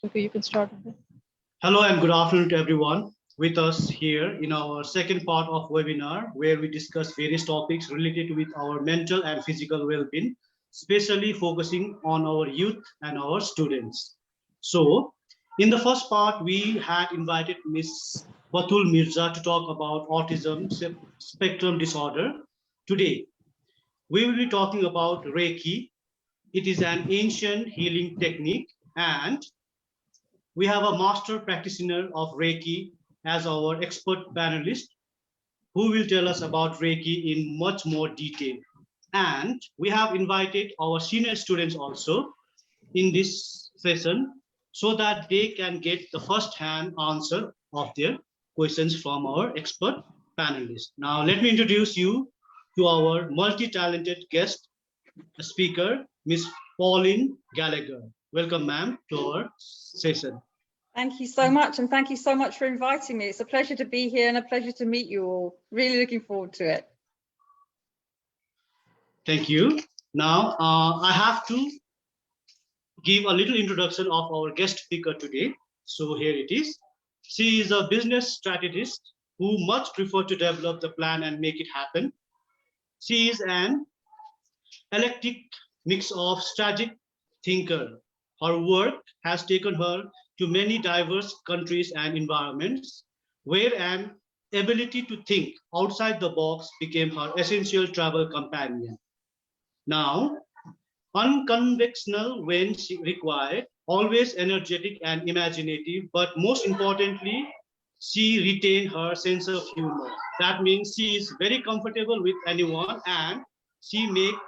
Okay, you can start. Hello and good afternoon to everyone with us here in our second part of webinar where we discuss various topics related with our mental and physical well-being, especially focusing on our youth and our students. So in the first part, we had invited Ms. Batul Mirza to talk about autism spectrum disorder. Today, we will be talking about Reiki. It is an ancient healing technique, and we have a master practitioner of Reiki as our expert panelist who will tell us about Reiki in much more detail. And we have invited our senior students also in this session so that they can get the first-hand answer of their questions from our expert panelists. Now, let me introduce you to our multi-talented guest speaker, Ms. Pauline Gallagher. Welcome, ma'am, to our session. Thank you so much, and thank you so much for inviting me. It's a pleasure to be here and a pleasure to meet you all. Really looking forward to it. Thank you. Now, I have to give a little introduction of our guest speaker today. So here it is. She is a business strategist who much prefer to develop the plan and make it happen. She is an eclectic mix of strategic thinker. Her work has taken her to many diverse countries and environments, where an ability to think outside the box became her essential travel companion. Now, unconventional when required, always energetic and imaginative, but most importantly, she retained her sense of humor. That means she is very comfortable with anyone and she makes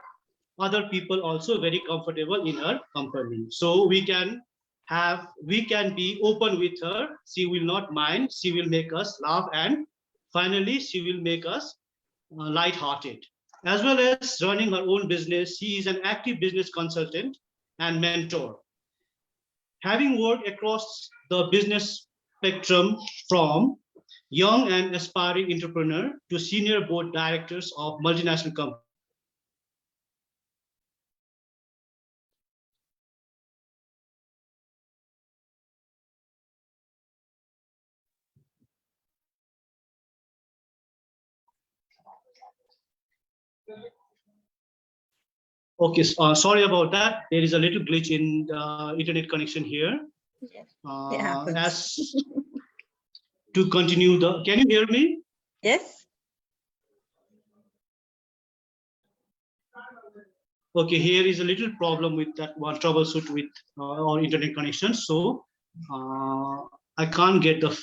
other people also very comfortable in her company. So we can be open with her. She will not mind. She will make us laugh, and finally she will make us light-hearted. As well as running her own business, she is an active business consultant and mentor. Having worked across the business spectrum from young and aspiring entrepreneur to senior board directors of multinational companies. Okay, sorry about that. There is a little glitch in the internet connection here. Yeah, as to continue the, can you hear me? Yes. Okay, here is a little problem with that one, troubleshoot with our internet connection. So I can't get the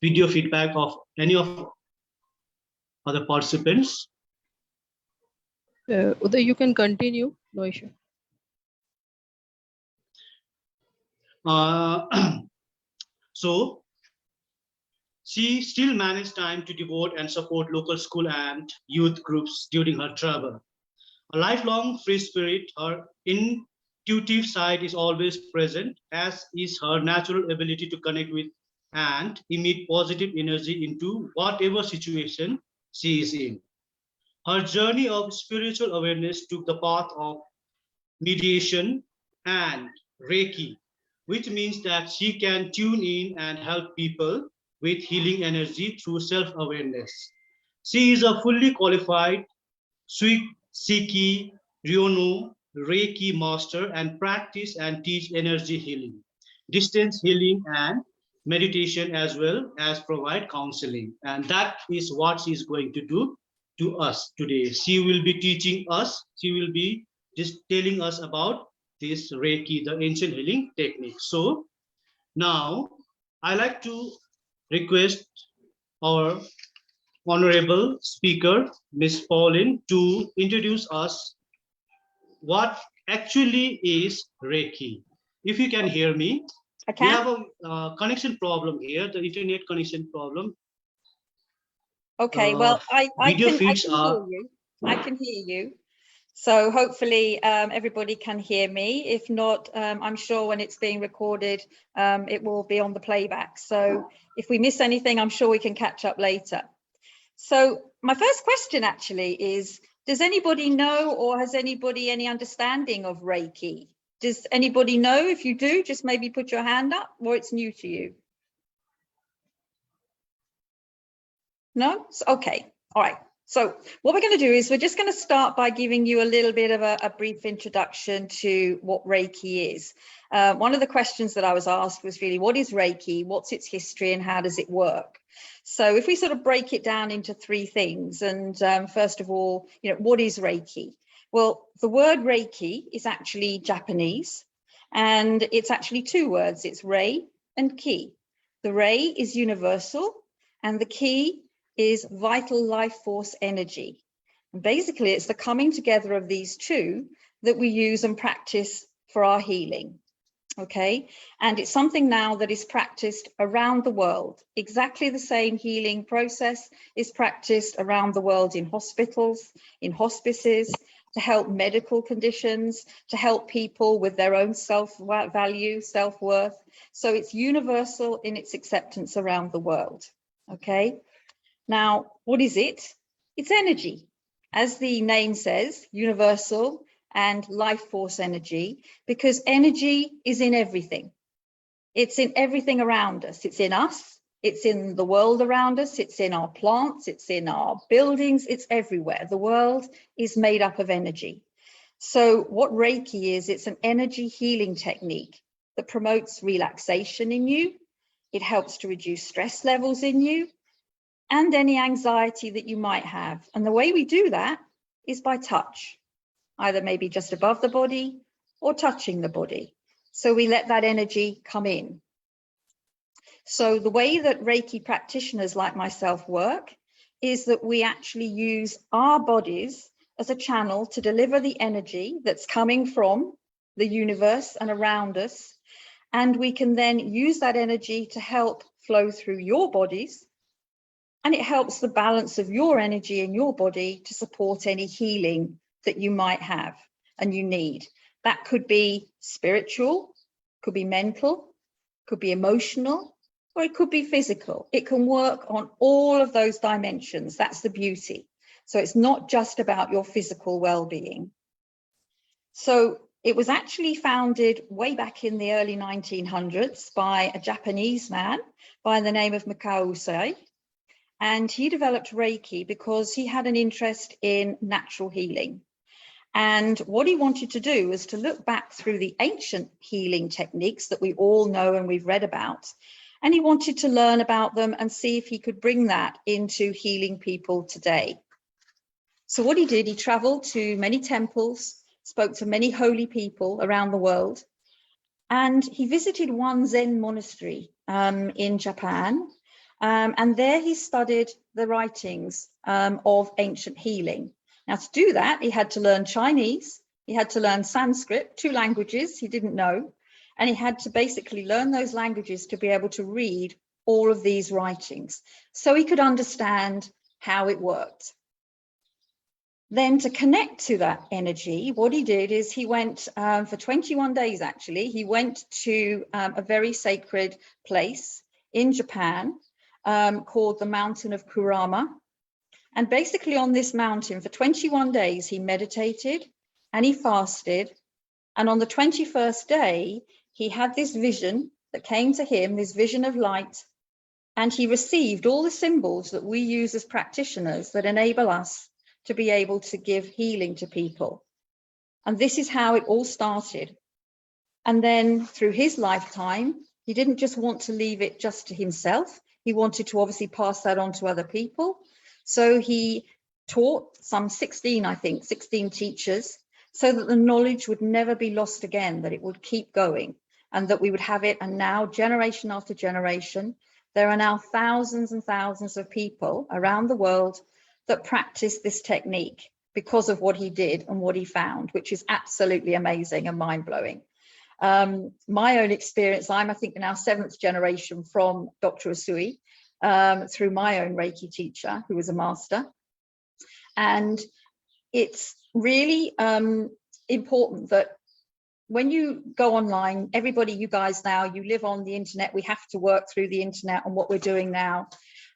video feedback of any of other participants. Uday, you can continue, no issue. So she still managed time to devote and support local school and youth groups during her travel. A lifelong free spirit, her intuitive side is always present, as is her natural ability to connect with and emit positive energy into whatever situation she is in. Her journey of spiritual awareness took the path of mediation and Reiki, which means that she can tune in and help people with healing energy through self-awareness. She is a fully qualified Siki Ryono Reiki master and practice and teach energy healing, distance healing, and meditation, as well as provide counseling. And that is what she is going to do to us today. She will be teaching us, she will be just telling us about this Reiki, the ancient healing technique. So now I like to request our honorable speaker, Ms. Pauline, to introduce us what actually is Reiki. If you can hear me, I can. we have a connection problem here, the internet connection problem. Okay, well, I can hear you. I can hear you. So hopefully everybody can hear me. If not, I'm sure when it's being recorded, it will be on the playback. So if we miss anything, I'm sure we can catch up later. So my first question actually is, does anybody know, or has anybody any understanding of Reiki? Does anybody know? If you do, just maybe put your hand up, or it's new to you. No? Okay. All right. So what we're going to do is we're just going to start by giving you a little bit of a brief introduction to what Reiki is. One of the questions that I was asked was really, what is Reiki? What's its history and how does it work? So if we sort of break it down into three things, and first of all, what is Reiki? Well, the word Reiki is actually Japanese, and it's actually two words. It's Rei and Ki. The Rei is universal, and the Ki is vital life force energy. And basically, it's the coming together of these two that we use and practice for our healing. Okay, and it's something now that is practiced around the world. Exactly the same healing process is practiced around the world in hospitals, in hospices, to help medical conditions, to help people with their own self-value, self-worth. So it's universal in its acceptance around the world. Okay. Now, what is it? It's energy. As the name says, universal and life force energy, because energy is in everything. It's in everything around us. It's in us. It's in the world around us. It's in our plants. It's in our buildings. It's everywhere. The world is made up of energy. So what Reiki is, it's an energy healing technique that promotes relaxation in you. It helps to reduce stress levels in you and any anxiety that you might have. And the way we do that is by touch, either maybe just above the body or touching the body. So we let that energy come in. So the way that Reiki practitioners like myself work is that we actually use our bodies as a channel to deliver the energy that's coming from the universe and around us. And we can then use that energy to help flow through your bodies. And it helps the balance of your energy in your body to support any healing that you might have and you need. That could be spiritual, could be mental, could be emotional, or it could be physical. It can work on all of those dimensions. That's the beauty. So it's not just about your physical well-being. So it was actually founded way back in the early 1900s by a Japanese man by the name of Mikao Usai. And he developed Reiki because he had an interest in natural healing. And what he wanted to do was to look back through the ancient healing techniques that we all know and we've read about. And he wanted to learn about them and see if he could bring that into healing people today. So what he did, he traveled to many temples, spoke to many holy people around the world. And he visited one Zen monastery in Japan. And there he studied the writings of ancient healing. Now, to do that, he had to learn Chinese, he had to learn Sanskrit, two languages he didn't know, and he had to basically learn those languages to be able to read all of these writings so he could understand how it worked. Then to connect to that energy, what he did is he went for 21 days, actually, he went to a very sacred place in Japan called the Mountain of Kurama. And basically on this mountain for 21 days, he meditated and he fasted. And on the 21st day, he had this vision that came to him, this vision of light. And he received all the symbols that we use as practitioners that enable us to be able to give healing to people. And this is how it all started. And then through his lifetime, he didn't just want to leave it just to himself. He wanted to obviously pass that on to other people. So he taught some 16 teachers, so that the knowledge would never be lost again, that it would keep going and that we would have it. And now generation after generation, there are now thousands and thousands of people around the world that practice this technique because of what he did and what he found, which is absolutely amazing and mind-blowing. My own experience, I'm, I think, now 7th generation from Dr. Usui, through my own Reiki teacher, who was a master. And it's really important that when you go online, everybody, you guys now, you live on the internet, we have to work through the internet on what we're doing now.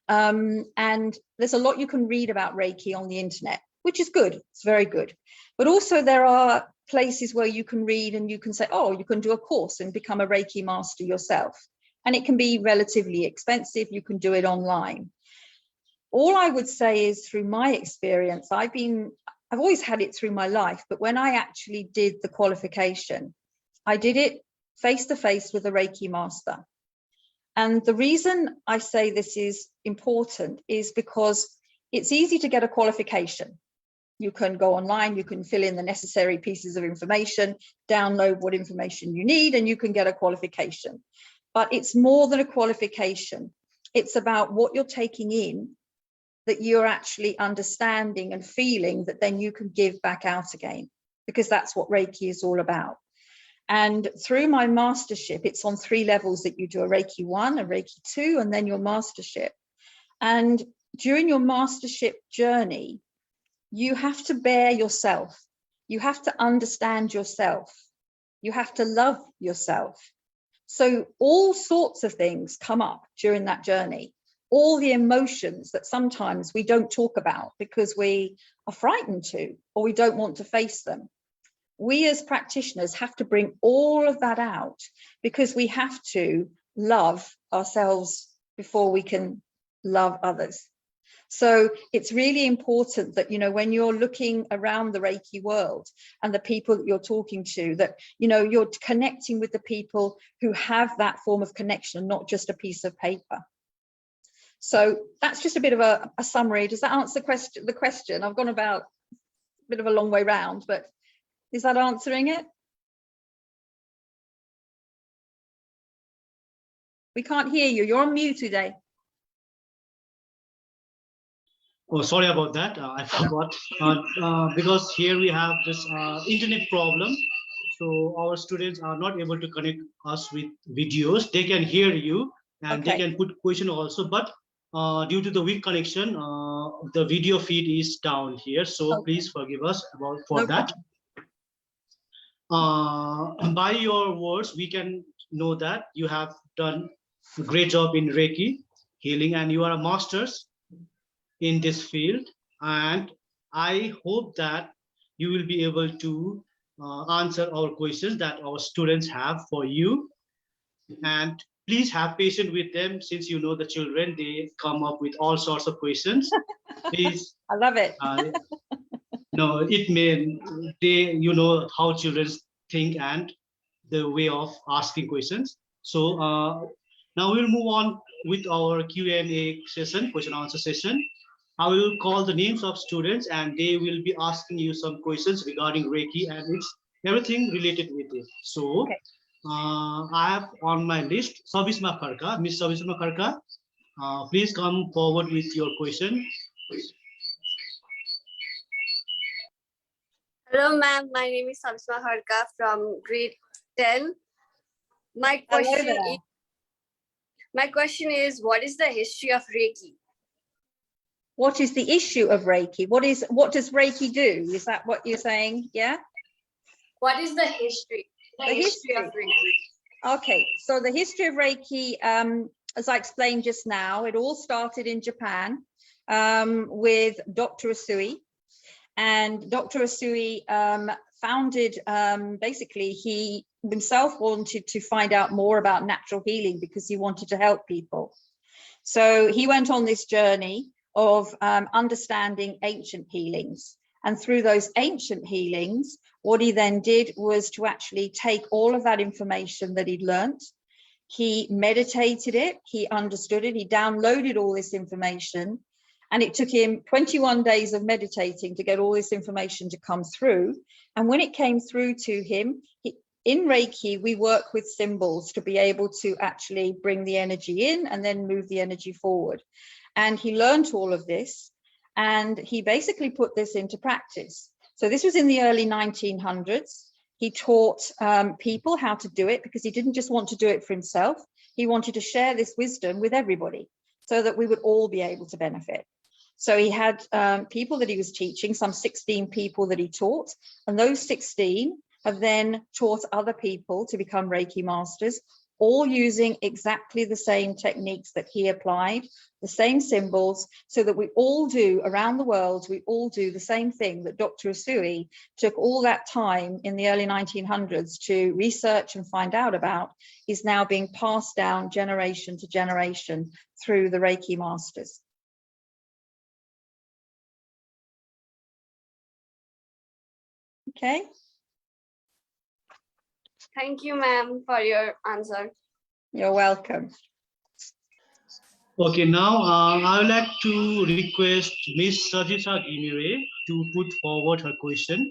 And there's a lot you can read about Reiki on the internet, which is good, it's very good. But also there are places where you can read and you can say, oh, you can do a course and become a Reiki master yourself. And it can be relatively expensive. You can do it online. All I would say is, through my experience, I've always had it through my life, but when I actually did the qualification, I did it face to face with a Reiki master. And the reason I say this is important is because it's easy to get a qualification. You can go online, you can fill in the necessary pieces of information, download what information you need, and you can get a qualification. But it's more than a qualification. It's about what you're taking in, that you're actually understanding and feeling, that then you can give back out again, because that's what Reiki is all about. And through my mastership, it's on 3 levels that you do: a Reiki 1, a Reiki 2, and then your mastership. And during your mastership journey, you have to bear yourself. You have to understand yourself. You have to love yourself. So all sorts of things come up during that journey. All the emotions that sometimes we don't talk about because we are frightened to, or we don't want to face them. We as practitioners have to bring all of that out, because we have to love ourselves before we can love others. So it's really important that, you know, when you're looking around the Reiki world and the people that you're talking to, that, you know, you're connecting with the people who have that form of connection, not just a piece of paper. So that's just a bit of a summary. Does that answer the question? I've gone about a bit of a long way round, but is that answering it? We can't hear you. You're on mute today. Oh, sorry about that. I forgot. Because here we have this internet problem. So our students are not able to connect us with videos. They can hear you and they can put question also, but due to the weak connection, the video feed is down here. So please forgive us for that. By your words, we can know that you have done a great job in Reiki healing, and you are a master's in this field. And I hope that you will be able to answer our questions that our students have for you. And please have patience with them, since you know the children, they come up with all sorts of questions. Please. I love it. No, it may, you know how children think and the way of asking questions. So now we'll move on with our Q&A session, question answer session. I will call the names of students and they will be asking you some questions regarding Reiki and it's everything related with it. So I have on my list Sabisma Kharka. Miss Sabisma Kharka, please come forward with your question. Hello, ma'am. My name is Sabisma Kharka from grade 10. My question is, what is the history of Reiki? What is the issue of Reiki? What does Reiki do? Is that what you're saying? Yeah. What is the history? The history of Reiki. Okay, so the history of Reiki, as I explained just now, it all started in Japan with Dr. Usui. And Dr. Usui founded, basically, he himself wanted to find out more about natural healing because he wanted to help people. So he went on this journey of understanding ancient healings. And through those ancient healings, what he then did was to actually take all of that information that he'd learned. He meditated it, he understood it, he downloaded all this information. And it took him 21 days of meditating to get all this information to come through. And when it came through to him, in Reiki, we work with symbols to be able to actually bring the energy in and then move the energy forward. And he learned all of this and he basically put this into practice. So this was in the early 1900s. He taught people how to do it because he didn't just want to do it for himself. He wanted to share this wisdom with everybody so that we would all be able to benefit. So he had people that he was teaching, some 16 people that he taught, and those 16 have then taught other people to become Reiki masters all using exactly the same techniques that he applied, the same symbols, so that we all do around the world, we all do the same thing that Dr. Usui took all that time in the early 1900s to research and find out about, is now being passed down generation to generation through the Reiki masters. Okay. Thank you, ma'am, for your answer. You're welcome. Okay, now I would like to request Miss Sajisa Gimire to put forward her question.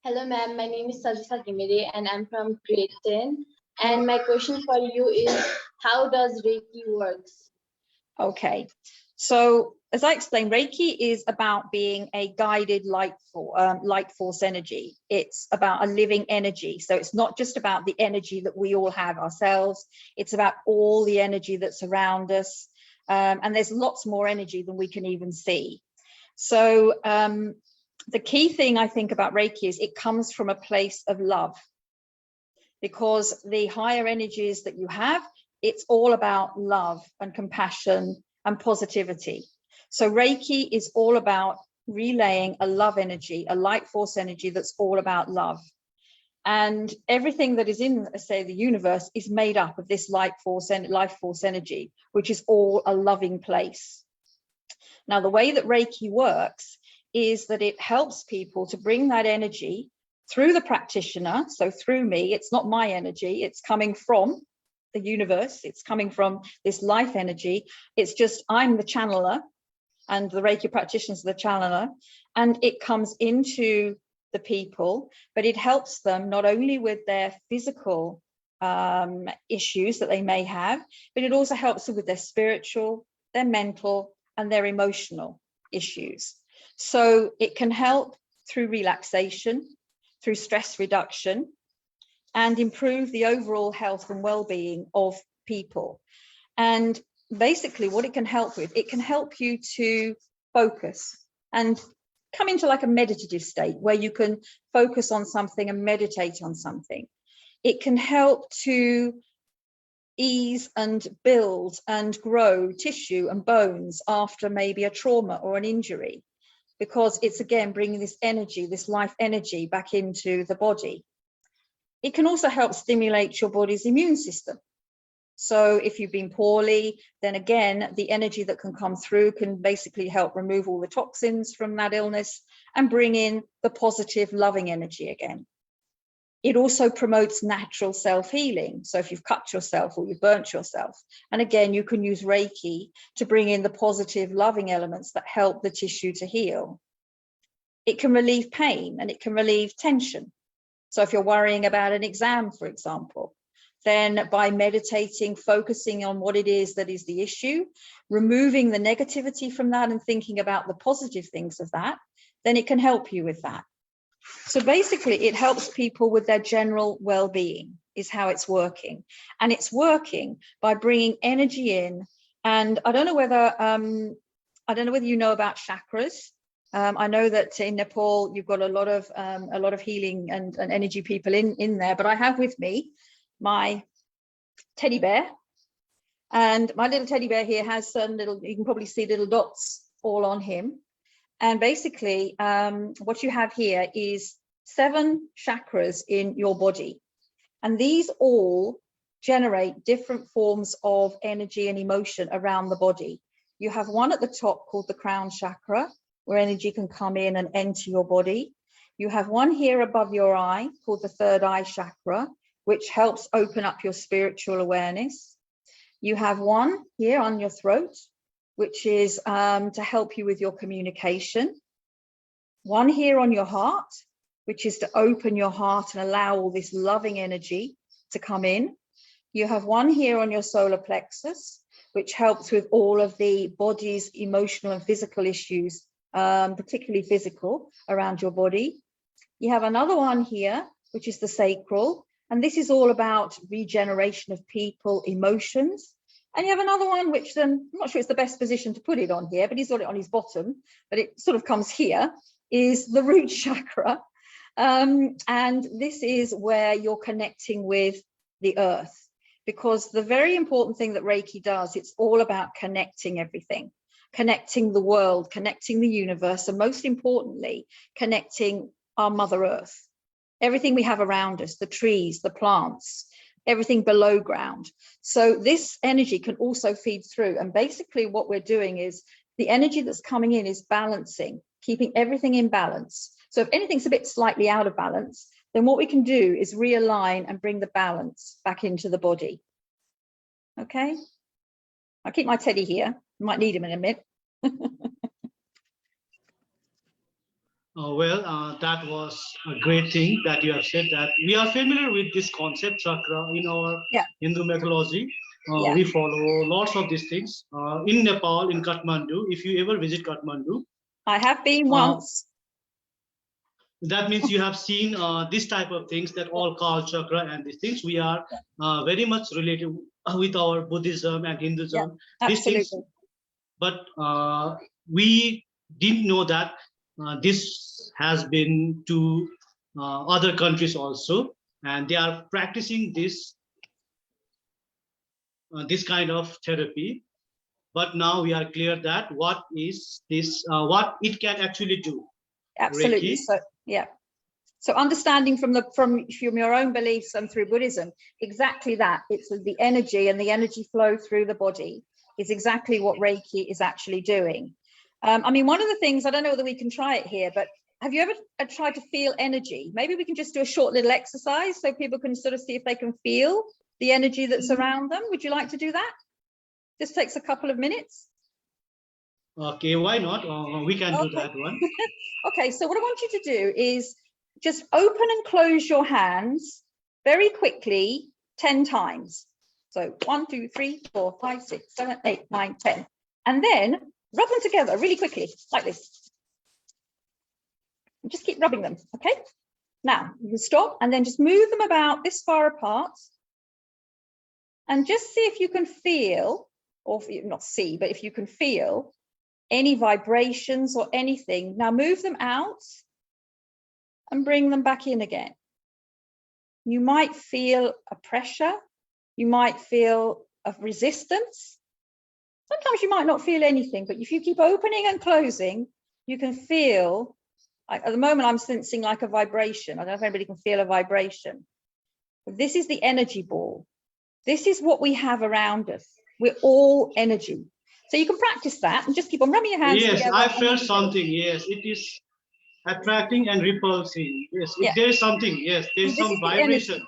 Hello, ma'am. My name is Sajisa Gimire and I'm from grade 10. And my question for you is, how does Reiki works? Okay, so as I explained, Reiki is about being a guided light force energy. It's about a living energy. So it's not just about the energy that we all have ourselves. It's about all the energy that's around us. And there's lots more energy than we can even see. So the key thing I think about Reiki is it comes from a place of love, because the higher energies that you have, it's all about love and compassion and positivity. So Reiki is all about relaying a love energy, a light force energy that's all about love. And everything that is in, say, the universe is made up of this life force energy, which is all a loving place. Now, the way that Reiki works is that it helps people to bring that energy through the practitioner. So through me, it's not my energy, it's coming from the universe, it's coming from this life energy. It's just, I'm the channeler and the Reiki practitioners are the channeler, and it comes into the people, but it helps them not only with their physical issues that they may have, but it also helps them with their spiritual, their mental, and their emotional issues. So it can help through relaxation, through stress reduction, and improve the overall health and well-being of people. And basically what it can help with, it can help you to focus and come into like a meditative state where you can focus on something and meditate on something. It can help to ease and build and grow tissue and bones after maybe a trauma or an injury, because it's again bringing this energy, this life energy back into the body. It can also help stimulate your body's immune system. So if you've been poorly, then again, the energy that can come through can basically help remove all the toxins from that illness and bring in the positive, loving energy again. It also promotes natural self-healing. So if you've cut yourself or you've burnt yourself, and again, you can use Reiki to bring in the positive, loving elements that help the tissue to heal. It can relieve pain and it can relieve tension. So if you're worrying about an exam, for example, then by meditating, focusing on what it is that is the issue, removing the negativity from that and thinking about the positive things of that, then it can help you with that. So basically it helps people with their general well-being is how it's working. And it's working by bringing energy in. And I don't know whether you know about chakras. I know that in Nepal, you've got a lot of healing and energy people in there, but I have with me my teddy bear, and my little teddy bear here has some little, you can probably see little dots all on him. And basically what you have here is 7 chakras in your body. And these all generate different forms of energy and emotion around the body. You have one at the top called the crown chakra, where energy can come in and enter your body. You have one here above your eye called the third eye chakra, which helps open up your spiritual awareness. You have one here on your throat, which is to help you with your communication. One here on your heart, which is to open your heart and allow all this loving energy to come in. You have one here on your solar plexus, which helps with all of the body's emotional and physical issues, particularly physical around your body. You have another one here, which is the sacral, and this is all about regeneration of people, emotions. And you have another one, which then, I'm not sure it's the best position to put it on here, but he's got it on his bottom, but it sort of comes here, is the root chakra. And this is where you're connecting with the earth, because the very important thing that Reiki does, it's all about connecting everything, connecting the world, connecting the universe, and most importantly, connecting our Mother Earth. Everything we have around us, the trees, the plants, everything below ground. So this energy can also feed through. And basically what we're doing is the energy that's coming in is balancing, keeping everything in balance. So if anything's a bit slightly out of balance, then what we can do is realign and bring the balance back into the body. Okay, I'll keep my teddy here. Might need him in a minute. That was a great thing that you have said, that we are familiar with this concept chakra in our Hindu mythology. We follow lots of these things. In Nepal, in Kathmandu, if you ever visit Kathmandu. I have been once. That means you have seen this type of things, that all Kal chakra and these things. We are very much related with our Buddhism and Hinduism. These things, but we didn't know that this has been to other countries also, and they are practicing this this kind of therapy. But now we are clear that what is this, what it can actually do. Absolutely. Reiki. So so understanding from your own beliefs and through Buddhism, exactly that. It's the energy, and the energy flow through the body is exactly what Reiki is actually doing. I mean, one of the things, I don't know whether we can try it here, but have you ever tried to feel energy? Maybe we can just do a short little exercise so people can sort of see if they can feel the energy that's around them. Would you like to do that? Just takes a couple of minutes. Okay, why not? We can do that one. Okay, so what I want you to do is just open and close your hands very quickly 10 times. So 1, 2, 3, 4, 5, 6, 7, 8, 9, 10. And then rub them together really quickly, like this. And just keep rubbing them, okay? Now, you can stop and then just move them about this far apart. And just see if you can feel, or not see, but if you can feel any vibrations or anything. Now move them out and bring them back in again. You might feel a pressure. You might feel a resistance. Sometimes you might not feel anything, but if you keep opening and closing, you can feel, at the moment I'm sensing like a vibration. I don't know if anybody can feel a vibration. But this is the energy ball. This is what we have around us. We're all energy. So you can practice that and just keep on rubbing your hands together. Yes, I felt something. Yes, it is attracting and repulsing. Yes, if there is something. Yes, there is some vibration.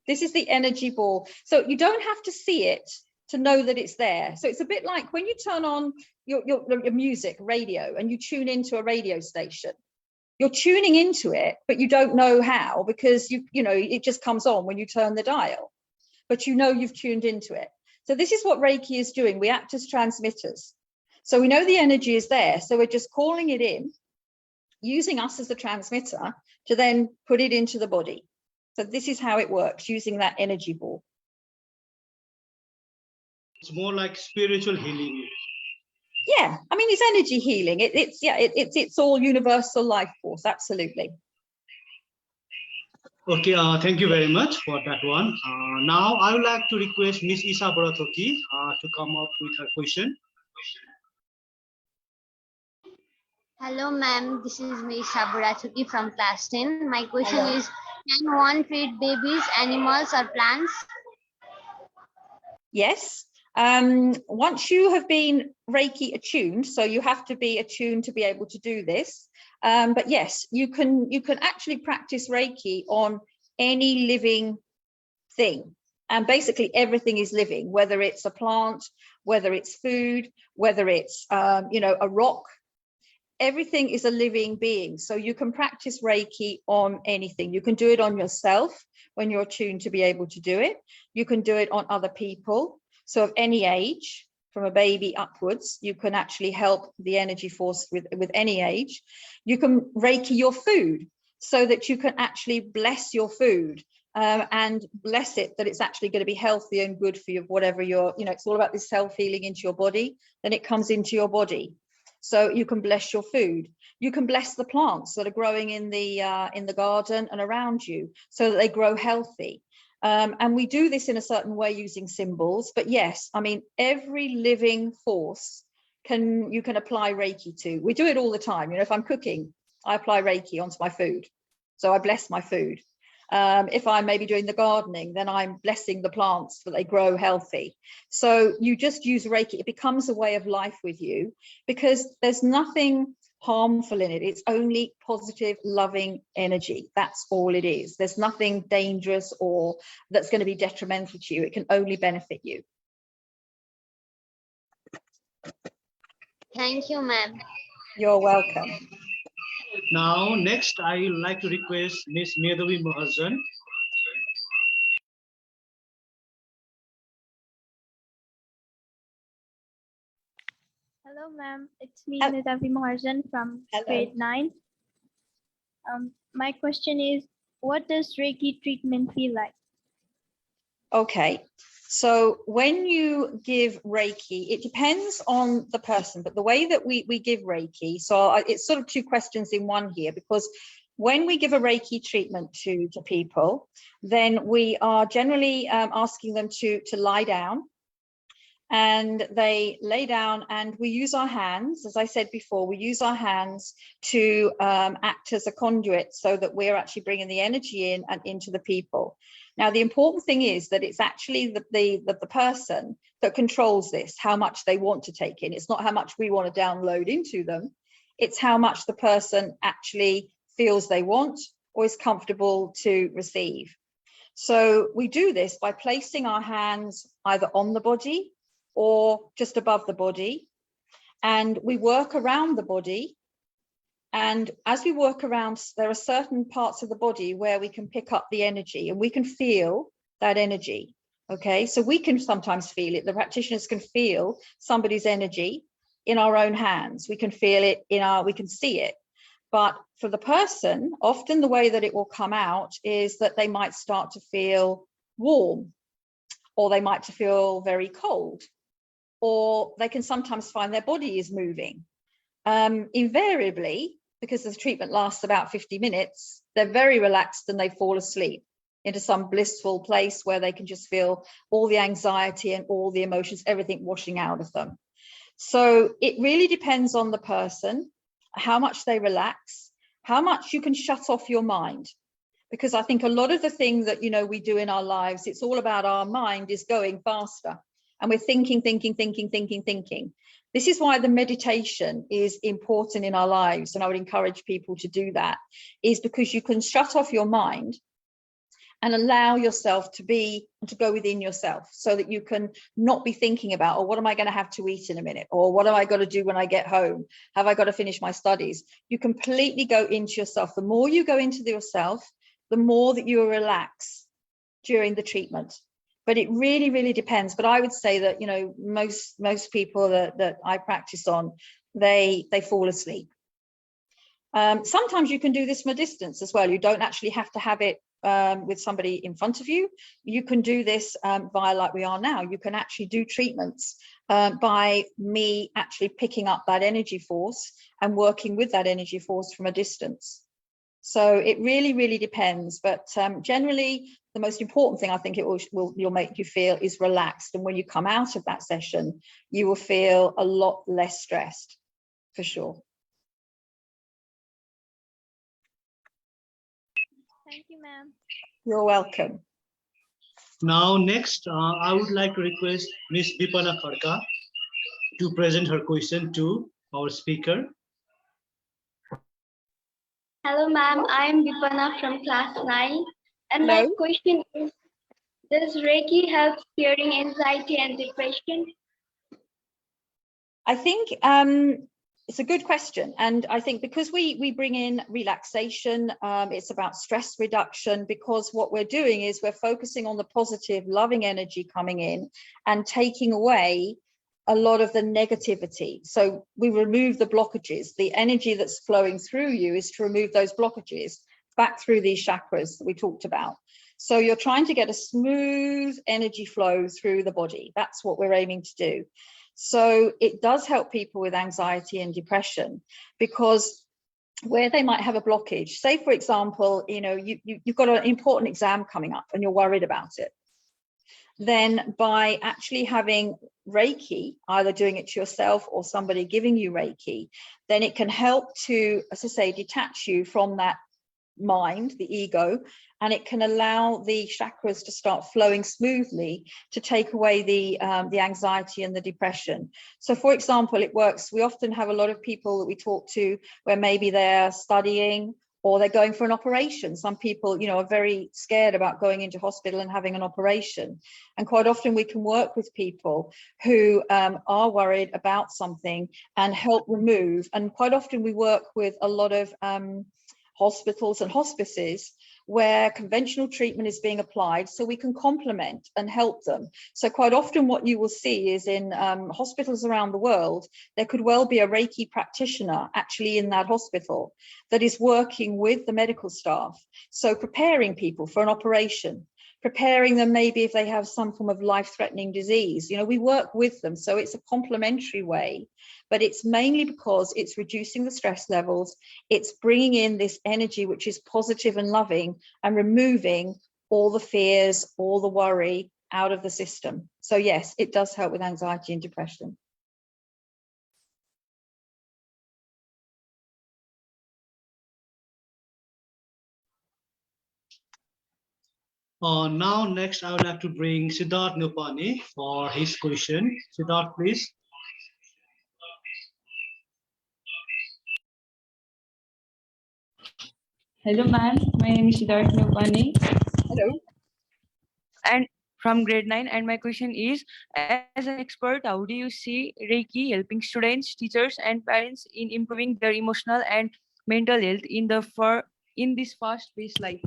This is the energy ball. So you don't have to see it to know that it's there. So it's a bit like when you turn on your music, radio, and you tune into a radio station. You're tuning into it, but you don't know how, because you know it just comes on when you turn the dial. But you know you've tuned into it. So this is what Reiki is doing. We act as transmitters. So we know the energy is there. So we're just calling it in, using us as the transmitter to then put it into the body. So this is how it works, using that energy ball. It's more like spiritual healing. Yeah, I mean, it's energy healing. It's all universal life force. Absolutely. Okay, thank you very much for that one. Now I would like to request Miss Isha Boratoki to come up with her question. Hello, ma'am. This is Miss Isha Boratoki from class 10. My question is, can one treat babies, animals, or plants? Yes. Once you have been Reiki attuned, so you have to be attuned to be able to do this. But yes, you can actually practice Reiki on any living thing. And basically everything is living, whether it's a plant, whether it's food, whether it's a rock. Everything is a living being. So you can practice Reiki on anything. You can do it on yourself when you're attuned to be able to do it. You can do it on other people. So of any age, from a baby upwards, you can actually help the energy force with any age. You can Reiki your food so that you can actually bless your food and bless it that it's actually going to be healthy and good for you, whatever it's all about this self-healing into your body. Then it comes into your body. So you can bless your food. You can bless the plants that are growing in the garden and around you so that they grow healthy. And we do this in a certain way using symbols. But yes, I mean, every living force you can apply Reiki to. We do it all the time. You know, if I'm cooking, I apply Reiki onto my food. So I bless my food. If I'm maybe doing the gardening, then I'm blessing the plants so that they grow healthy. So you just use Reiki. It becomes a way of life with you because there's nothing harmful in it. It's only positive, loving energy. That's all it is. There's nothing dangerous or that's going to be detrimental to you. It can only benefit you. Thank you, ma'am. You're welcome. Now, next, I would like to request Ms. Medhavi Mahajan. Hello, ma'am. It's me, Medhavi Mahajan from grade 9. My question is, what does Reiki treatment feel like? Okay, so when you give Reiki, it depends on the person, but the way that we give Reiki, so it's sort of two questions in one here, because when we give a Reiki treatment to people, then we are generally asking them to lie down. And they lay down and we use our hands, as I said before, we use our hands to act as a conduit so that we're actually bringing the energy in and into the people. Now, the important thing is that it's actually the person that controls this, how much they want to take in. It's not how much we want to download into them. It's how much the person actually feels they want or is comfortable to receive. So we do this by placing our hands either on the body or just above the body, and we work around the body. And as we work around, there are certain parts of the body where we can pick up the energy and we can feel that energy. Okay, so we can sometimes feel it. The practitioners can feel somebody's energy in our own hands. We can feel it we can see it. But for the person, often the way that it will come out is that they might start to feel warm, or they might feel very cold, or they can sometimes find their body is moving. Invariably, because the treatment lasts about 50 minutes, they're very relaxed and they fall asleep into some blissful place where they can just feel all the anxiety and all the emotions, everything washing out of them. So it really depends on the person, how much they relax, how much you can shut off your mind. Because I think a lot of the things that, we do in our lives, it's all about our mind is going faster. And we're thinking. This is why the meditation is important in our lives. And I would encourage people to do that, is because you can shut off your mind and allow yourself to go within yourself so that you can not be thinking about, what am I going to have to eat in a minute? Or what have I got to do when I get home? Have I got to finish my studies? You completely go into yourself. The more you go into yourself, the more that you relax during the treatment. But it really, really depends. But I would say that, most people that I practice on, they fall asleep. Sometimes you can do this from a distance as well. You don't actually have to have it with somebody in front of you. You can do this via, like we are now. You can actually do treatments by me actually picking up that energy force and working with that energy force from a distance. So it really, really depends. But generally, the most important thing I think will make you feel is relaxed. And when you come out of that session, you will feel a lot less stressed, for sure. Thank you, ma'am. You're welcome. Now, next, I would like to request Ms. Vipana Khadka to present her question to our speaker. Hello, ma'am. I am Vipana from class 9. And Hello. my question is, does Reiki help curing anxiety and depression? I think it's a good question. And I think because we bring in relaxation, it's about stress reduction, because what we're doing is we're focusing on the positive, loving energy coming in and taking away a lot of the negativity. So we remove the blockages. The energy that's flowing through you is to remove those blockages back through these chakras that we talked about. So you're trying to get a smooth energy flow through the body. That's what we're aiming to do. So it does help people with anxiety and depression, because where they might have a blockage, say for example, you've got an important exam coming up and you're worried about it, then by actually having Reiki, either doing it to yourself or somebody giving you Reiki, then it can help to, as I say, detach you from that mind, the ego, and it can allow the chakras to start flowing smoothly to take away the anxiety and the depression. So for example, it works. We often have a lot of people that we talk to where maybe they're studying or they're going for an operation. Some people, are very scared about going into hospital and having an operation. And quite often we can work with people who are worried about something and help remove. And quite often we work with a lot of hospitals and hospices where conventional treatment is being applied, so we can complement and help them. So quite often what you will see is in hospitals around the world, there could well be a Reiki practitioner actually in that hospital that is working with the medical staff. So preparing people for an operation, preparing them maybe if they have some form of life-threatening disease. We work with them, so it's a complementary way, but it's mainly because it's reducing the stress levels, it's bringing in this energy which is positive and loving and removing all the fears, all the worry out of the system. So yes, it does help with anxiety and depression. Now, next, I would like to bring Siddharth Nupani for his question. Siddharth, please. Hello, ma'am. My name is Siddharth Nupani. Hello. And from grade 9. And my question is, as an expert, how do you see Reiki helping students, teachers, and parents in improving their emotional and mental health in this fast-paced life?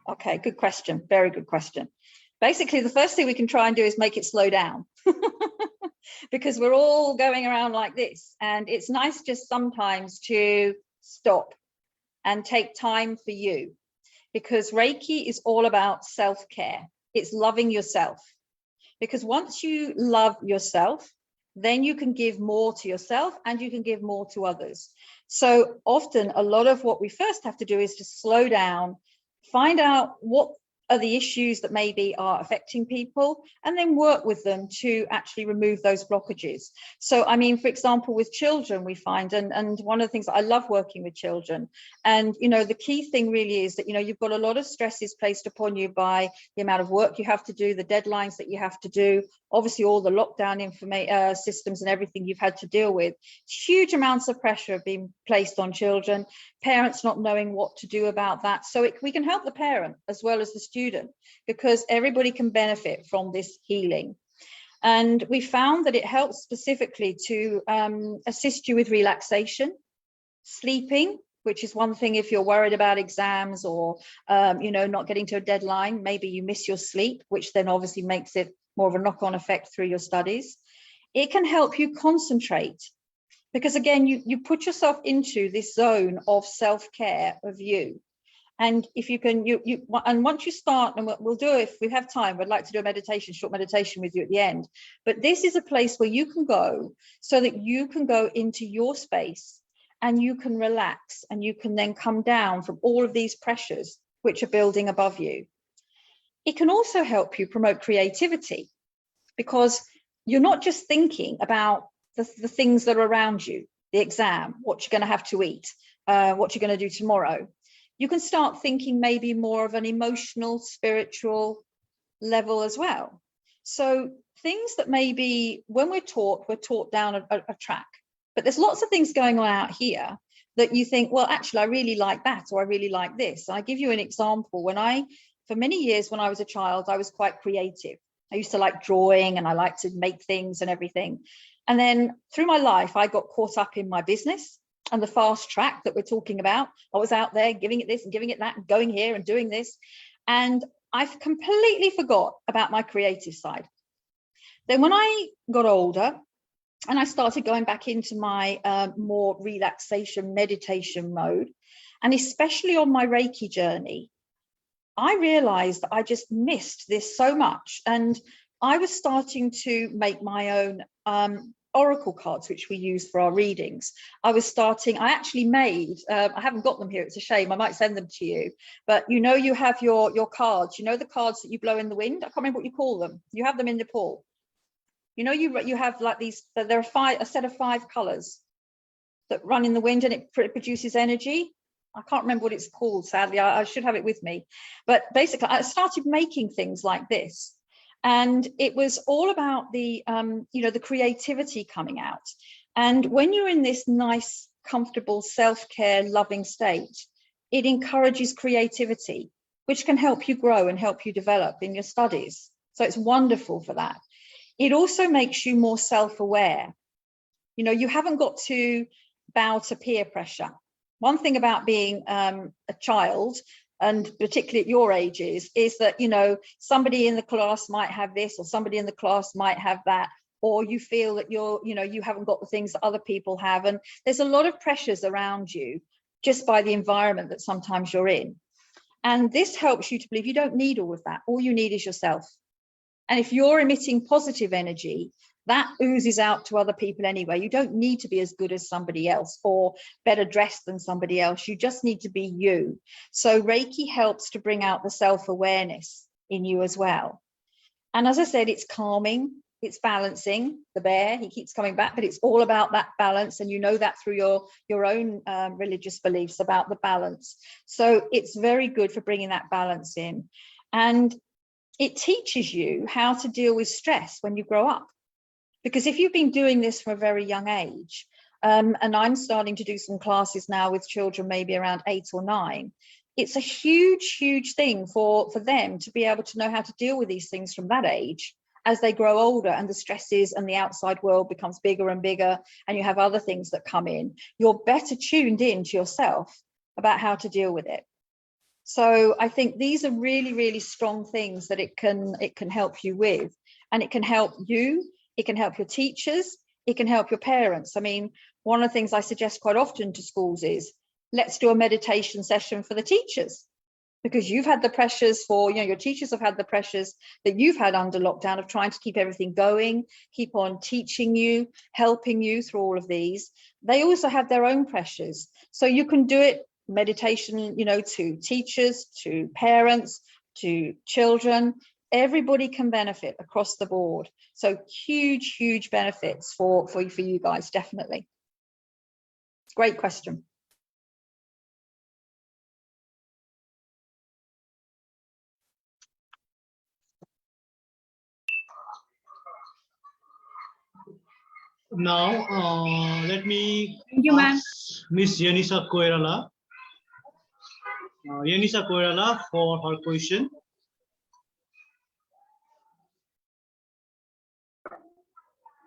Okay, good question. Very good question. Basically, the first thing we can try and do is make it slow down because we're all going around like this. And it's nice just sometimes to stop and take time for you, because Reiki is all about self-care. It's loving yourself, because once you love yourself, then you can give more to yourself and you can give more to others. So often a lot of what we first have to do is to slow down, find out what are the issues that maybe are affecting people, and then work with them to actually remove those blockages. So, I mean, for example, with children, we find, and one of the things that I love working with children, and, the key thing really is that, you've got a lot of stresses placed upon you by the amount of work you have to do, the deadlines that you have to do, obviously all the lockdown systems and everything you've had to deal with. Huge amounts of pressure have been placed on children, parents not knowing what to do about that. So we can help the parent as well as the student, because everybody can benefit from this healing. And we found that it helps specifically to assist you with relaxation, sleeping, which is one thing if you're worried about exams or, not getting to a deadline, maybe you miss your sleep, which then obviously makes it more of a knock-on effect through your studies. It can help you concentrate, because again, you put yourself into this zone of self-care of you. And if you can, and once you start, and we'll do, if we have time, I'd like to do a short meditation with you at the end. But this is a place where you can go so that you can go into your space and you can relax, and you can then come down from all of these pressures which are building above you. It can also help you promote creativity, because you're not just thinking about the things that are around you, the exam, what you're going to have to eat, what you're going to do tomorrow. You can start thinking maybe more of an emotional, spiritual level as well. So things that maybe when we're taught down a track, but there's lots of things going on out here that you think, well, actually, I really like that, or I really like this. I give you an example. For many years when I was a child, I was quite creative. I used to like drawing and I like to make things and everything. And then through my life, I got caught up in my business and the fast track that we're talking about. I was out there giving it this and giving it that and going here and doing this. And I've completely forgot about my creative side. Then when I got older and I started going back into my more relaxation, meditation mode, and especially on my Reiki journey, I realized that I just missed this so much. And I was starting to make my own oracle cards, which we use for our readings. I actually made, I haven't got them here, it's a shame, I might send them to you, but you have your cards, the cards that you blow in the wind. I can't remember what you call them. You have them in Nepal. You have like these, there are a set of 5 colors that run in the wind, and it produces energy. I can't remember what it's called, sadly. I should have it with me. But basically, I started making things like this. And it was all about the, the creativity coming out. And when you're in this nice, comfortable, self-care, loving state, it encourages creativity, which can help you grow and help you develop in your studies. So it's wonderful for that. It also makes you more self-aware. You haven't got to bow to peer pressure. One thing about being a child, and particularly at your ages, is that, somebody in the class might have this, or somebody in the class might have that, or you feel that you haven't got the things that other people have. And there's a lot of pressures around you just by the environment that sometimes you're in. And this helps you to believe you don't need all of that. All you need is yourself. And if you're emitting positive energy, that oozes out to other people anyway. You don't need to be as good as somebody else or better dressed than somebody else. You just need to be you. So Reiki helps to bring out the self-awareness in you as well. And as I said, it's calming, it's balancing. The bear, he keeps coming back, but it's all about that balance. And you know that through your own religious beliefs about the balance. So it's very good for bringing that balance in. And it teaches you how to deal with stress when you grow up. Because if you've been doing this from a very young age, and I'm starting to do some classes now with children maybe around 8 or 9, it's a huge, huge thing for them to be able to know how to deal with these things from that age as they grow older and the stresses and the outside world becomes bigger and bigger, and you have other things that come in. You're better tuned in to yourself about how to deal with it. So I think these are really, really strong things that it can help you with, and it can help you, it can help your teachers, it can help your parents. I mean, one of the things I suggest quite often to schools is, let's do a meditation session for the teachers, because you've had the pressures your teachers have had the pressures that you've had under lockdown of trying to keep everything going, keep on teaching you, helping you through all of these. They also have their own pressures. So you can do it, meditation, to teachers, to parents, to children. Everybody can benefit across the board. So huge, huge benefits for you guys, definitely. Great question. Now, let me Thank you, ma'am. ask Miss Yanisa Koirala. Yanisa Koirala for her question.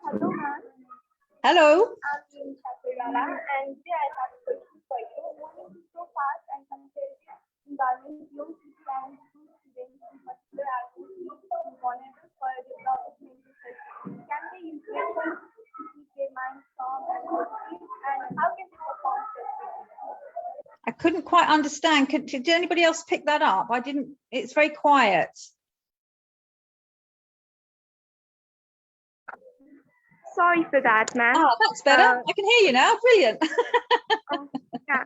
Hello, ma'am. Hello. I'm Yanisa Koirala, and today I have a question for you. Moving to so fast and competitive environment, young people and school students in particular are vulnerable for developmental health. Can they use Reiki to keep their mind calm and positive? And how can they perform self-care? I couldn't quite understand. Did anybody else pick that up? I didn't. It's very quiet. Sorry for that, ma'am. Ah, that's better. I can hear you now. Brilliant. Yeah,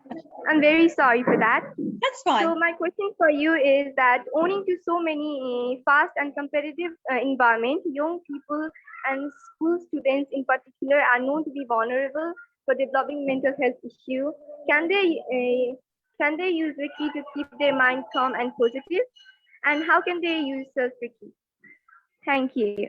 I'm very sorry for that. That's fine. So my question for you is that owing to so many fast and competitive environment, young people and school students in particular are known to be vulnerable for developing mental health issue. Can they use Reiki to keep their mind calm and positive? And how can they use self-Reiki? Thank you.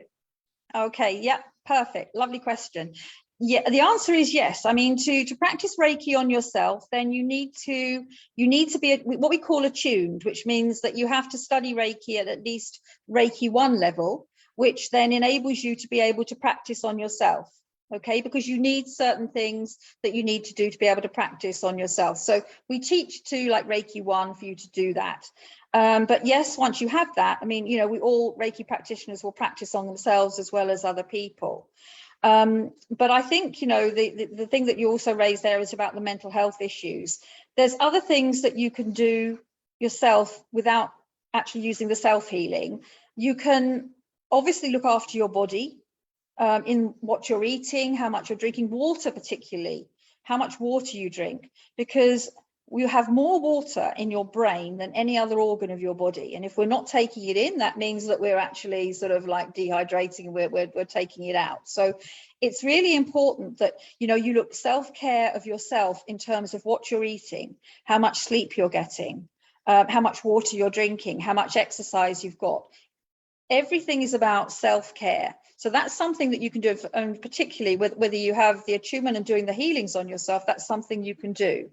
Okay, yeah, perfect. Lovely question. Yeah, the answer is yes. I mean, to practice Reiki on yourself, then you need to be what we call attuned, which means that you have to study Reiki at least Reiki 1 level, which then enables you to be able to practice on yourself. Okay, because you need certain things that you need to do to be able to practice on yourself. So we teach to like Reiki 1 for you to do that. But yes, once you have that, I mean, we all Reiki practitioners will practice on themselves as well as other people. But I think, the thing that you also raised there is about the mental health issues. There's other things that you can do yourself without actually using the self-healing. You can obviously look after your body. in what you're eating, how much you're drinking, water particularly, how much water you drink, because you have more water in your brain than any other organ of your body. And if we're not taking it in, that means that we're actually sort of like dehydrating, we're taking it out. So it's really important that, you know, you look self-care of yourself in terms of what you're eating, how much sleep you're getting, how much water you're drinking, how much exercise you've got. Everything is about self-care. So that's something that you can do, and particularly whether you have the attunement and doing the healings on yourself, that's something you can do.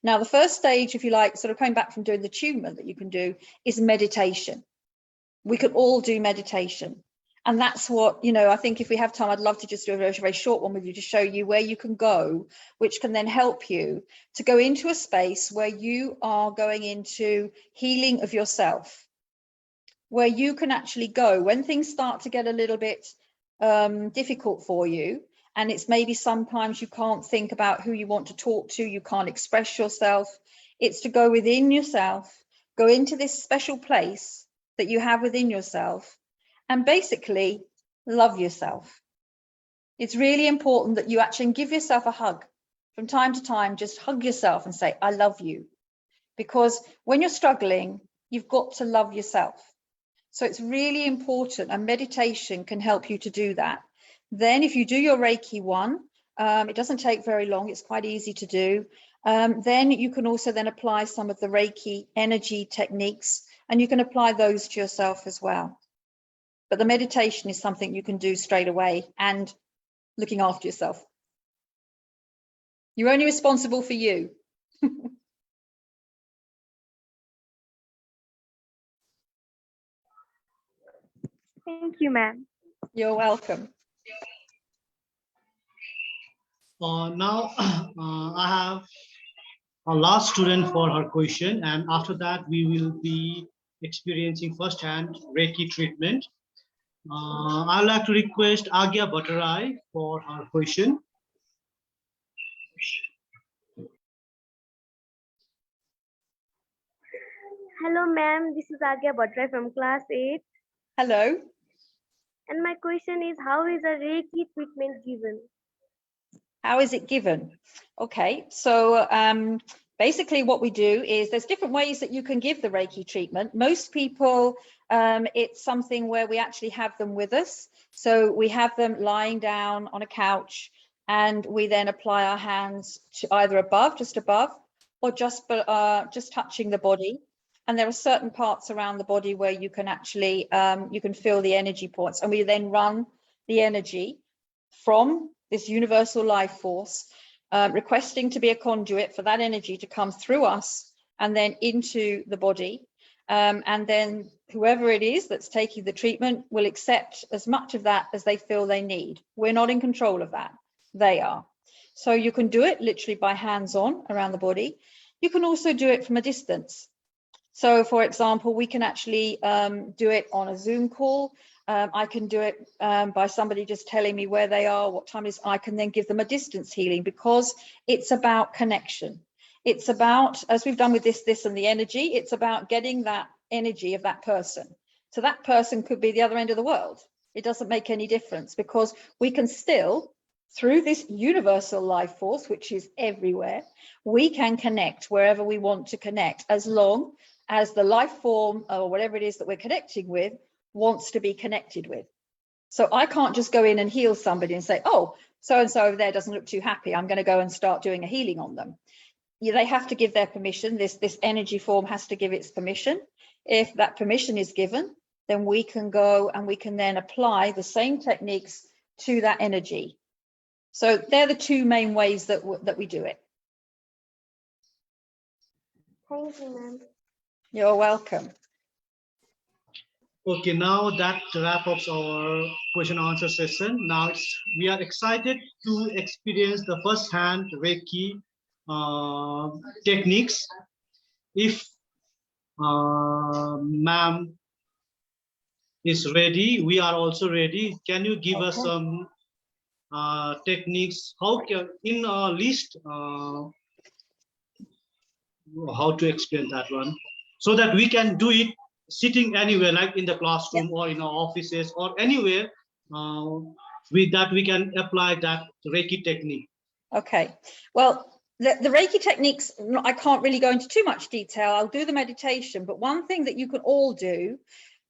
Now, the first stage, if you like, sort of coming back from doing the attunement that you can do, is meditation. We can all do meditation. And that's what, you know, I think if we have time, I'd love to just do a very, very short one with you to show you where you can go, which can then help you to go into a space where you are going into healing of yourself, where you can actually go when things start to get a little bit difficult for you. And it's maybe sometimes you can't think about who you want to talk to, you can't express yourself. It's to go within yourself, go into this special place that you have within yourself, and basically love yourself. It's really important that you actually give yourself a hug. From time to time, just hug yourself and say, I love you. Because when you're struggling, you've got to love yourself. So it's really important, and meditation can help you to do that. Then if you do your Reiki 1, it doesn't take very long, it's quite easy to do. Then you can also then apply some of the Reiki energy techniques, and you can apply those to yourself as well. But the meditation is something you can do straight away, and looking after yourself. You're only responsible for you. Thank you, ma'am. You're welcome. Now, I have our last student for her question, and after that, we will be experiencing firsthand Reiki treatment. I'd like to request Agya Bhattarai for her question. Hello, ma'am. This is Agya Bhattarai from class 8. Hello. And my question is, how is a Reiki treatment given? How is it given? Okay, so basically what we do is there's different ways that you can give the Reiki treatment. Most people, it's something where we actually have them with us. So we have them lying down on a couch, and we then apply our hands to either above, or just touching the body. And there are certain parts around the body where you can actually, you can feel the energy points, and we then run the energy from this universal life force, requesting to be a conduit for that energy to come through us and then into the body. And then whoever it is that's taking the treatment will accept as much of that as they feel they need. We're not in control of that. They are. So you can do it literally by hands-on around the body. You can also do it from a distance. So for example, we can actually do it on a Zoom call. I can do it by somebody just telling me where they are, what time it is. I can then give them a distance healing, because it's about connection. It's about, as we've done with this and the energy, it's about getting that energy of that person. So that person could be the other end of the world. It doesn't make any difference, because we can still, through this universal life force, which is everywhere, we can connect wherever we want to connect, as long as the life form or whatever it is that we're connecting with wants to be connected with. So I can't just go in and heal somebody and say, oh, so-and-so over there doesn't look too happy, I'm going to go and start doing a healing on them. Yeah, they have to give their permission. This energy form has to give its permission. If that permission is given, then we can go and we can then apply the same techniques to that energy. So they're the two main ways that we do it. Thank you, ma'am. You're welcome. Okay, now that wraps up our question and answer session. Now we are excited to experience the first-hand Reiki techniques. If ma'am is ready, we are also ready. Can you give us some techniques? How can, in a list, how to explain that one, so that we can do it sitting anywhere, like in the classroom or in our offices or anywhere, with that we can apply that Reiki technique. Okay, well, the Reiki techniques, I can't really go into too much detail. I'll do the meditation, but one thing that you can all do,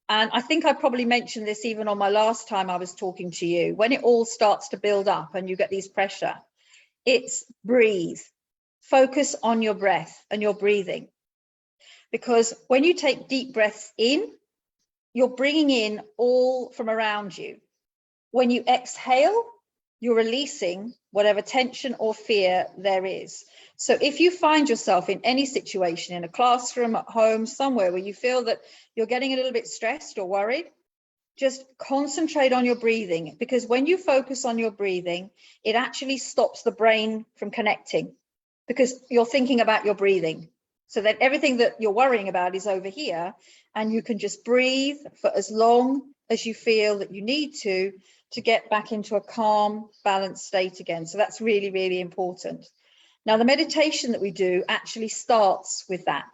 and I think I probably mentioned this even on my last time I was talking to you, when it all starts to build up and you get these pressure, it's breathe. Focus on your breath and your breathing. Because when you take deep breaths in, you're bringing in all from around you. When you exhale, you're releasing whatever tension or fear there is. So if you find yourself in any situation, in a classroom, at home, somewhere where you feel that you're getting a little bit stressed or worried, just concentrate on your breathing, because when you focus on your breathing, it actually stops the brain from connecting, because you're thinking about your breathing. So that everything that you're worrying about is over here, and you can just breathe for as long as you feel that you need to get back into a calm, balanced state again. So that's really, really important. Now, the meditation that we do actually starts with that.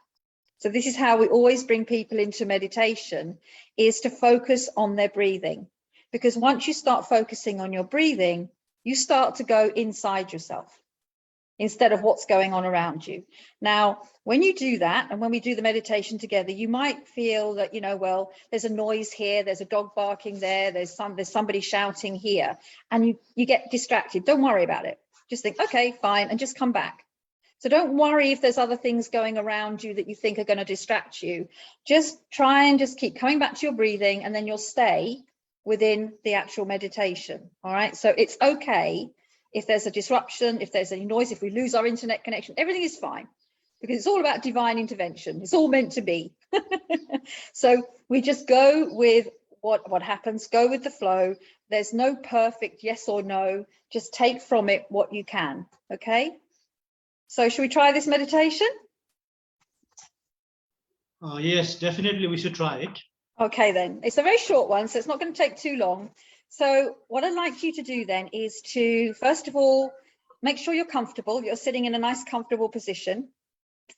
So this is how we always bring people into meditation, is to focus on their breathing. Because once you start focusing on your breathing, you start to go inside yourself instead of what's going on around you. Now, when you do that, and when we do the meditation together, you might feel that, you know, well, there's a noise here, there's a dog barking there, there's somebody shouting here, and you get distracted. Don't worry about it. Just think, okay, fine, and just come back. So don't worry if there's other things going around you that you think are going to distract you. Just try and just keep coming back to your breathing, and then you'll stay within the actual meditation. All right. So it's okay if there's a disruption, if there's any noise, if we lose our internet connection, everything is fine, because it's all about divine intervention. It's all meant to be. So we just go with what happens, go with the flow. There's no perfect yes or no. Just take from it what you can. Okay. So should we try this meditation? Yes, definitely we should try it. Okay, then. It's a very short one, so it's not going to take too long. So what I'd like you to do then is to, first of all, make sure you're comfortable. You're sitting in a nice, comfortable position.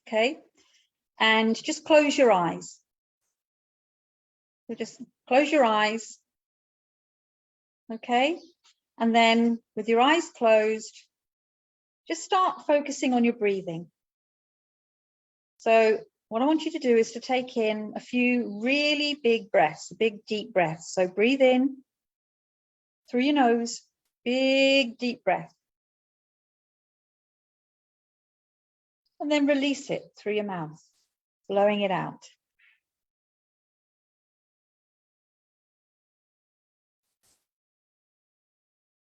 Okay. And just close your eyes. So just close your eyes. Okay. And then with your eyes closed, just start focusing on your breathing. So what I want you to do is to take in a few really big breaths, big deep breaths. So breathe in through your nose, big deep breath. And then release it through your mouth, blowing it out.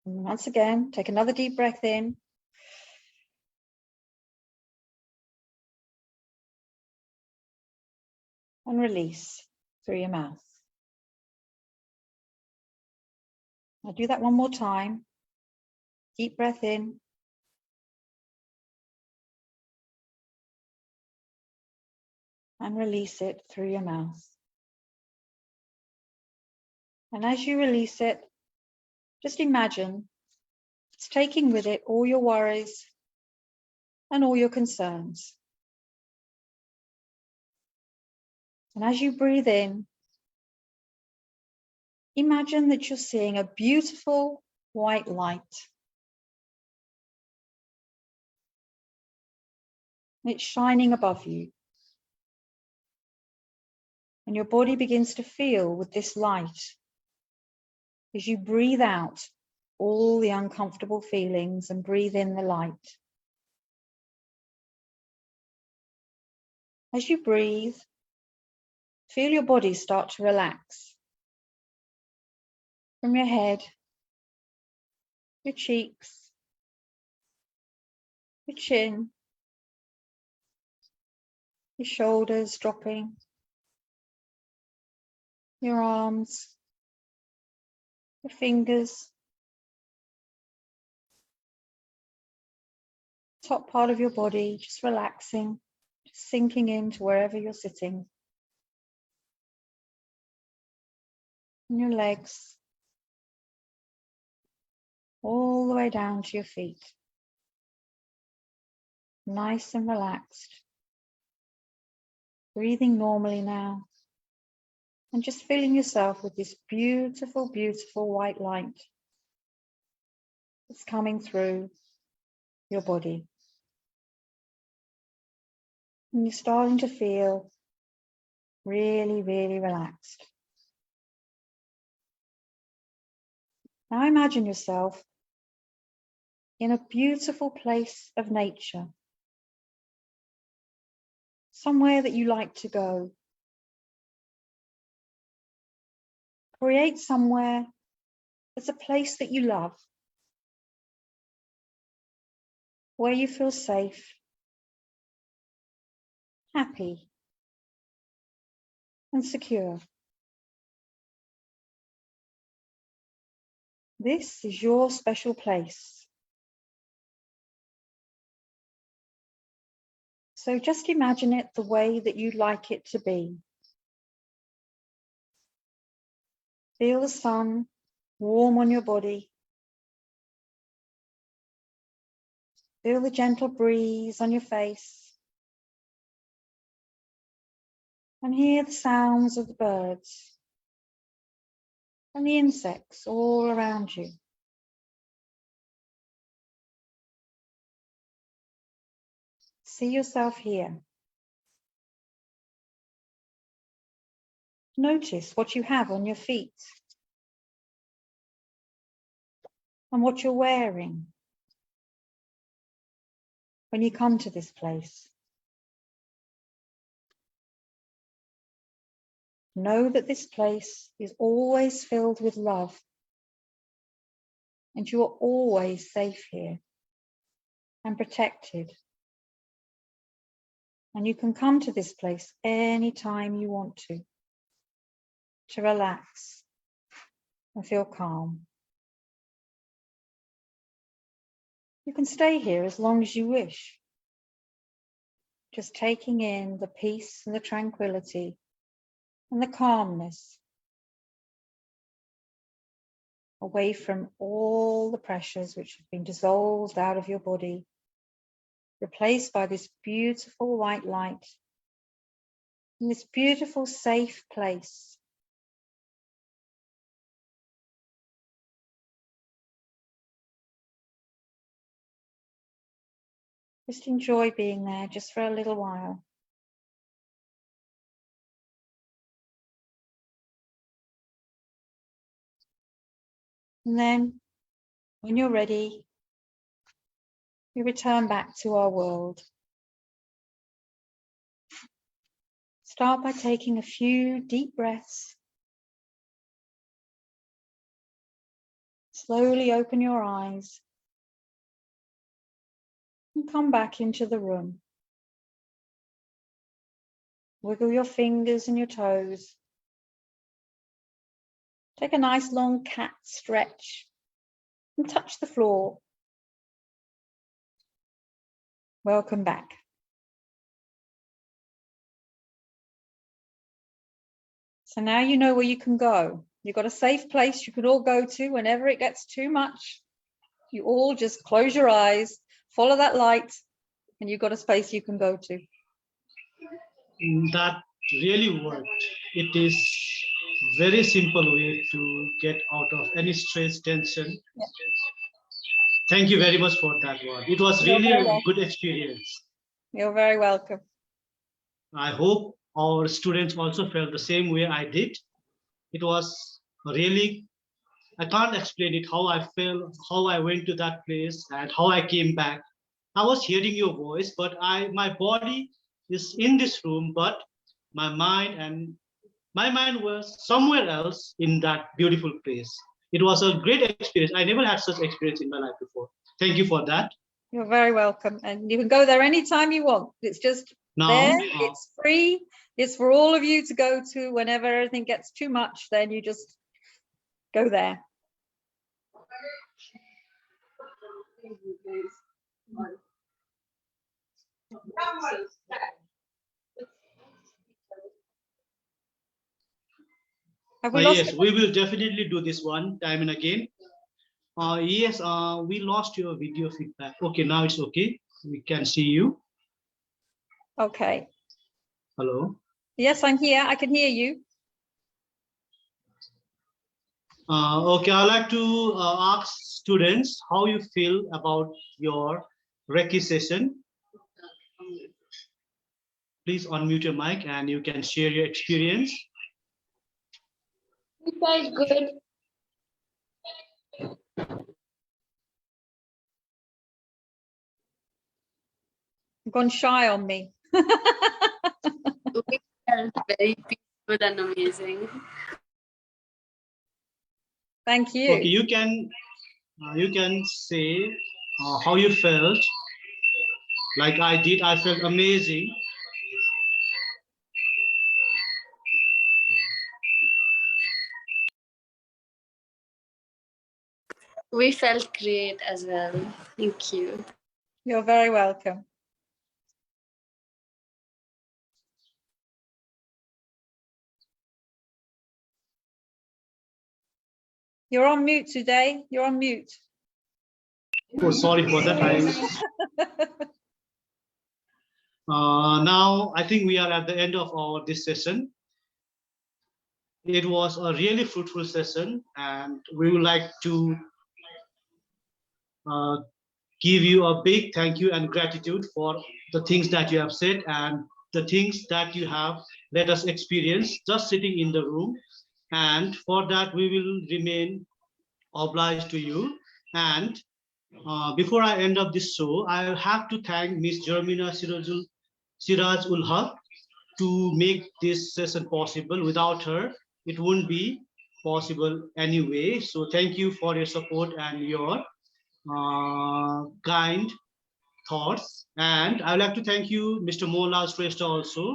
And once again, take another deep breath in. And release through your mouth. I'll do that one more time. Deep breath in. And release it through your mouth. And as you release it, just imagine it's taking with it all your worries and all your concerns. And as you breathe in, imagine that you're seeing a beautiful white light. It's shining above you. And your body begins to feel with this light as you breathe out all the uncomfortable feelings and breathe in the light. As you breathe, feel your body start to relax. From your head, your cheeks, your chin, your shoulders dropping, your arms, your fingers, top part of your body, just relaxing, just sinking into wherever you're sitting. And your legs, all the way down to your feet. Nice and relaxed. Breathing normally now. And just filling yourself with this beautiful, beautiful white light. that's coming through your body. And you're starting to feel really, really relaxed. Now imagine yourself in a beautiful place of nature, somewhere that you like to go. Create somewhere that's a place that you love, where you feel safe, happy, and secure. This is your special place. So just imagine it the way that you'd like it to be. Feel the sun warm on your body. Feel the gentle breeze on your face. And hear the sounds of the birds and the insects all around you. See yourself here. Notice what you have on your feet and what you're wearing when you come to this place. Know that this place is always filled with love, and you are always safe here and protected. And you can come to this place anytime you want to relax and feel calm. You can stay here as long as you wish, just taking in the peace and the tranquility and the calmness, away from all the pressures which have been dissolved out of your body, replaced by this beautiful white light in this beautiful safe place. Just enjoy being there just for a little while. And then, when you're ready, we return back to our world. Start by taking a few deep breaths. Slowly open your eyes and come back into the room. Wiggle your fingers and your toes. Take a nice long cat stretch and touch the floor. Welcome back. So now you know where you can go. You've got a safe place you can all go to whenever it gets too much. You all just close your eyes, follow that light, and you've got a space you can go to. That really worked. It is very simple way to get out of any stress, tension. Yeah. Thank you very much for that one. It was really a good experience. You're very welcome. I hope our students also felt the same way I did. It was really, I can't explain it, how I felt, how I went to that place and how I came back. I was hearing your voice, but my body is in this room, but my mind was somewhere else in that beautiful place. It was a great experience. I never had such experience in my life before. Thank you for that. You're very welcome. And you can go there anytime you want. It's just Now, there. It's free. It's for all of you to go to whenever everything gets too much. Then you just go there. yes, we will definitely do this one time and again. Yes, we lost your video feedback. Okay, now it's okay. We can see you. Okay. Hello. Yes, I'm here. I can hear you. Okay, I'd like to ask students how you feel about your Reiki session. Please unmute your mic and you can share your experience. It felt good. You've gone shy on me. We felt very peaceful and amazing. Thank you. Okay, you can say how you felt. Like I did, I felt amazing. We felt great as well. Thank you. You're very welcome. You're on mute today. You're on mute. Oh, sorry for that. Now I think we are at the end of this session. It was a really fruitful session, and we would like to give you a big thank you and gratitude for the things that you have said and the things that you have let us experience just sitting in the room. And for that, we will remain obliged to you. And before I end up this show, I have to thank Miss Jermina Siraj ul Haq to make this session possible. Without her, it wouldn't be possible anyway. So thank you for your support and your kind thoughts. And I would like to thank you, Mr. Mohanlal Shrestha, also,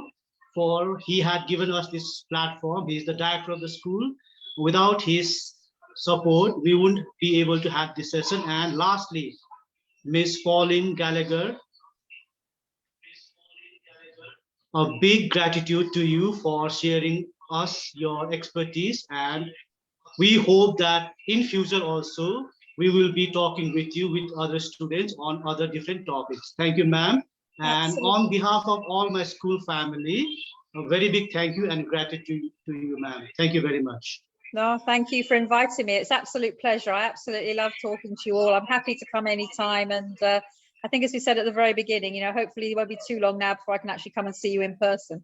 for he had given us this platform. He is the director of the school. Without his support, we wouldn't be able to have this session. And lastly, Miss Pauline Gallagher, a big gratitude to you for sharing us your expertise, and we hope that in future also we will be talking with you with other students on other different topics. Thank you, ma'am. And on behalf of all my school family, a very big thank you and gratitude to you, ma'am. Thank you very much. No, thank you for inviting me. It's an absolute pleasure. I absolutely love talking to you all. I'm happy to come anytime. And I think, as we said at the very beginning, you know, hopefully it won't be too long now before I can actually come and see you in person.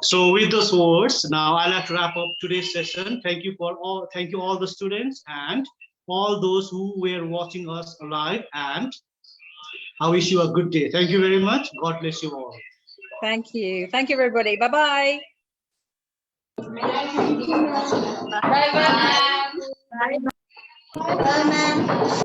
So with those words, now I'd like to wrap up today's session. Thank you all the students and all those who were watching us live, and I wish you a good day. Thank you very much. God bless you all. Thank you. Thank you, everybody. Bye-bye. Bye bye. Bye bye, ma'am.